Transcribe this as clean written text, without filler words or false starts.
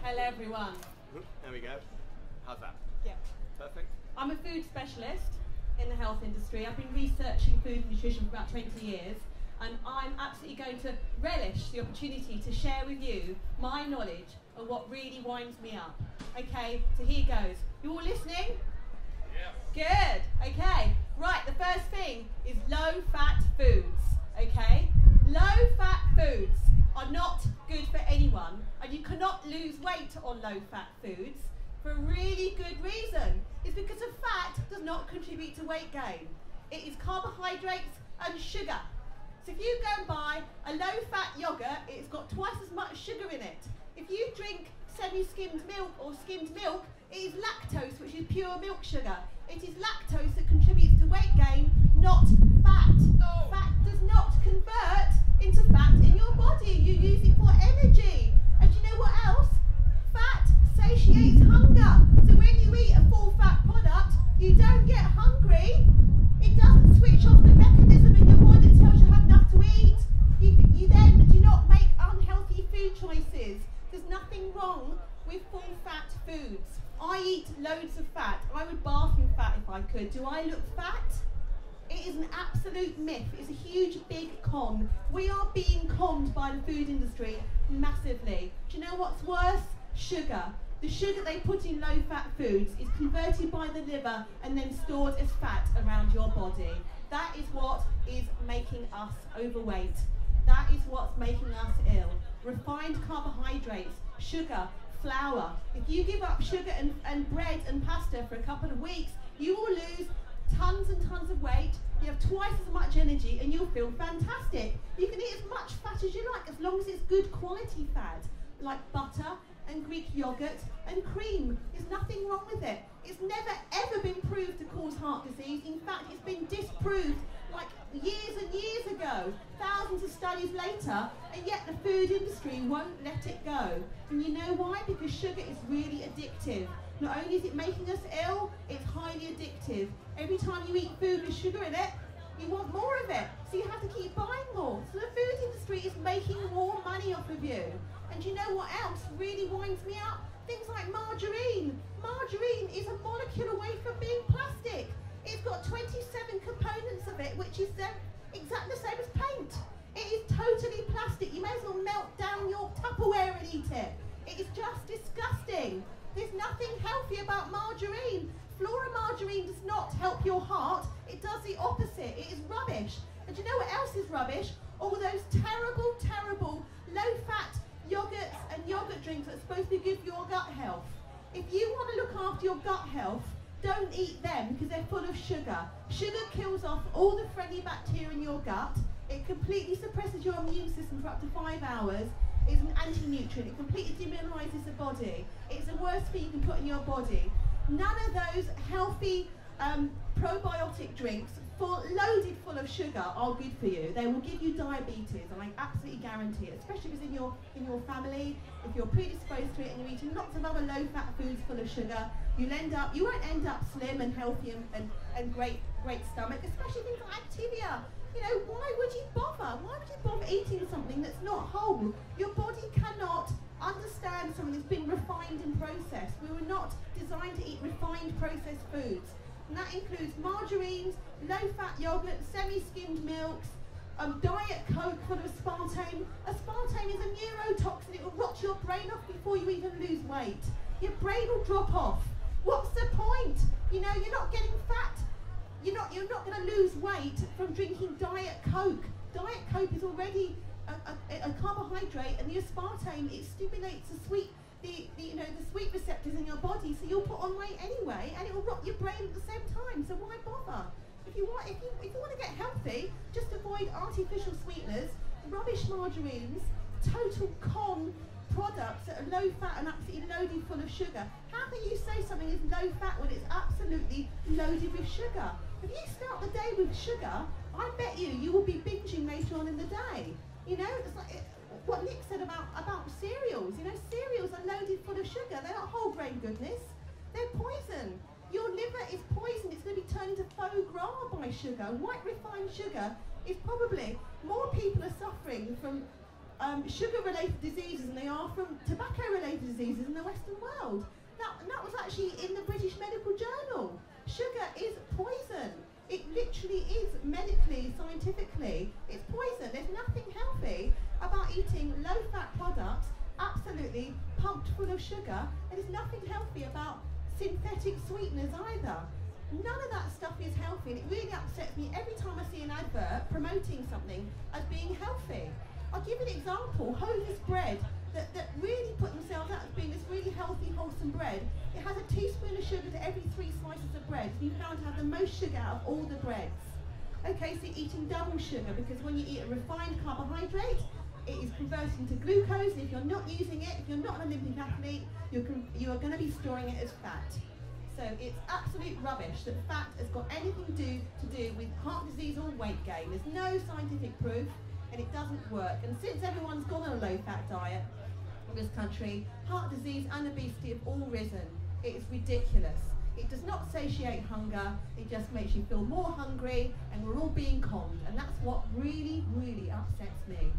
Hello everyone. There we go. How's that? Yeah. Perfect. I'm a food specialist in the health industry. I've been researching food and nutrition for about 20 years, and I'm absolutely going to relish the opportunity to share with you my knowledge of what really winds me up. Okay, so here goes. You all listening? Yeah. Good. Okay. Right, the first thing is low-fat foods. Okay? Low-fat foods are not good for anyone, and you cannot lose weight on low-fat foods for a really good reason. It's because the fat does not contribute to weight gain. It is carbohydrates and sugar. So if you go and buy a low-fat yogurt, it's got twice as much sugar in it. If you drink semi-skimmed milk or skimmed milk, it is lactose, which is pure milk sugar. It is lactose that contributes to weight gain, not fat. No. Fat does not convert into fat in your body. You use it for energy. And you know what else? Fat satiates hunger. So when you eat a full-fat product, you don't get hungry. It doesn't switch off the mechanism in your body that tells you have enough to eat. You then do not make unhealthy food choices. There's nothing wrong with full-fat foods. I eat loads of fat. I would bath in fat if I could. Do I look fat? It is an absolute myth. It's a huge, big con. We are being conned by the food industry massively. Do you know what's worse? Sugar. The sugar they put in low-fat foods is converted by the liver and then stored as fat around your body. That is what is making us overweight. That is what's making us ill. Refined carbohydrates, sugar, flour. If you give up sugar and bread and pasta for a couple of weeks, you will lose tons and tons of weight. You have twice as much energy and you'll feel fantastic. You can eat as much fat as you like as long as it's good quality fat, like butter and Greek yogurt and cream. There's nothing wrong with it. It's never ever been proved to cause heart disease. In fact, it's been disproved like years and years ago, thousands of studies later, and yet the food industry won't let it go. And you know why? Because sugar is really addictive. Not only is it making us ill, it's highly addictive. Every time you eat food with sugar in it, you want more of it. So you have to keep buying more. So the food industry is making more money off of you. And you know what else really winds me up? Things like margarine. Margarine is a molecule away from being plastic. It's got 27 components of it, which is exactly the same as paint. It is totally plastic. You may as well melt down your Tupperware and eat it. It is just disgusting. There's nothing healthy about margarine. Flora margarine does not help your heart. It does the opposite. It is rubbish. And do you know what else is rubbish? All those terrible, terrible low-fat yogurts and yogurt drinks that are supposed to be good for your gut health. If you want to look after your gut health, don't eat them because they're full of sugar. Sugar kills off all the friendly bacteria in your gut. It completely suppresses your immune system for up to 5 hours. It's an anti-nutrient. It completely demineralizes the body. It's the worst thing you can put in your body. None of those healthy probiotic drinks loaded full of sugar are good for you. They will give you diabetes, and I absolutely guarantee it, especially if it's in your family. If you're predisposed to it and you're eating lots of other low-fat foods full of sugar, you won't end up slim and healthy and great stomach, especially things like Activia. You know, why would you bother? Why would you bother eating something that's not whole? Your body cannot understand something that's been refined and processed. We were not designed to eat refined processed foods. And that includes margarines, low-fat yogurt, semi-skimmed milks, Diet Coke full of aspartame. Aspartame is a neurotoxin. It will rot your brain off before you even lose weight. Your brain will drop off. What's the point? You know, you're not getting fat. You're not going to lose weight from drinking Diet Coke. Diet Coke is already a carbohydrate, and the aspartame, it stimulates the sweet receptors in your body, so you'll put on weight anyway, and it will rot your brain at the same time. So why bother? If you want to get healthy, just avoid artificial sweeteners, rubbish margarines, total con products that are low fat and absolutely loaded full of sugar. How can you say something is low fat when it's absolutely loaded with sugar? If you start the day with sugar, I bet you will be binging later on in the day. You know, it's like what Nick said about cereals. You know, cereals are loaded full of sugar. They're not whole grain goodness. They're poison. Your liver is poisoned. It's going to be turned into faux gras by sugar. White refined sugar is probably, more people are suffering from sugar-related diseases than they are from tobacco-related diseases in the Western world. And that was actually in the British Medical Journal. Sugar is poison. It literally is medically, scientifically, it's poison. There's nothing healthy about eating low-fat products, absolutely pumped full of sugar, and there's nothing healthy about synthetic sweeteners either. None of that stuff is healthy, and it really upsets me every time I see an advert promoting something as being healthy. I'll give you an example. Hovis bread, that really put themselves out as being this really healthy, wholesome bread. It has a teaspoon of sugar to every 3 slices of bread. You found to have the most sugar out of all the breads. Okay, so you're eating double sugar, because when you eat a refined carbohydrate, it is converting to glucose, and if you're not using it, if you're not an Olympic athlete, you are going to be storing it as fat. So it's absolute rubbish that fat has got anything to do with heart disease or weight gain. There's no scientific proof, and it doesn't work. And since everyone's gone on a low-fat diet in this country, heart disease and obesity have all risen. It is ridiculous. It does not satiate hunger, it just makes you feel more hungry, and we're all being conned. And that's what really, really upsets me.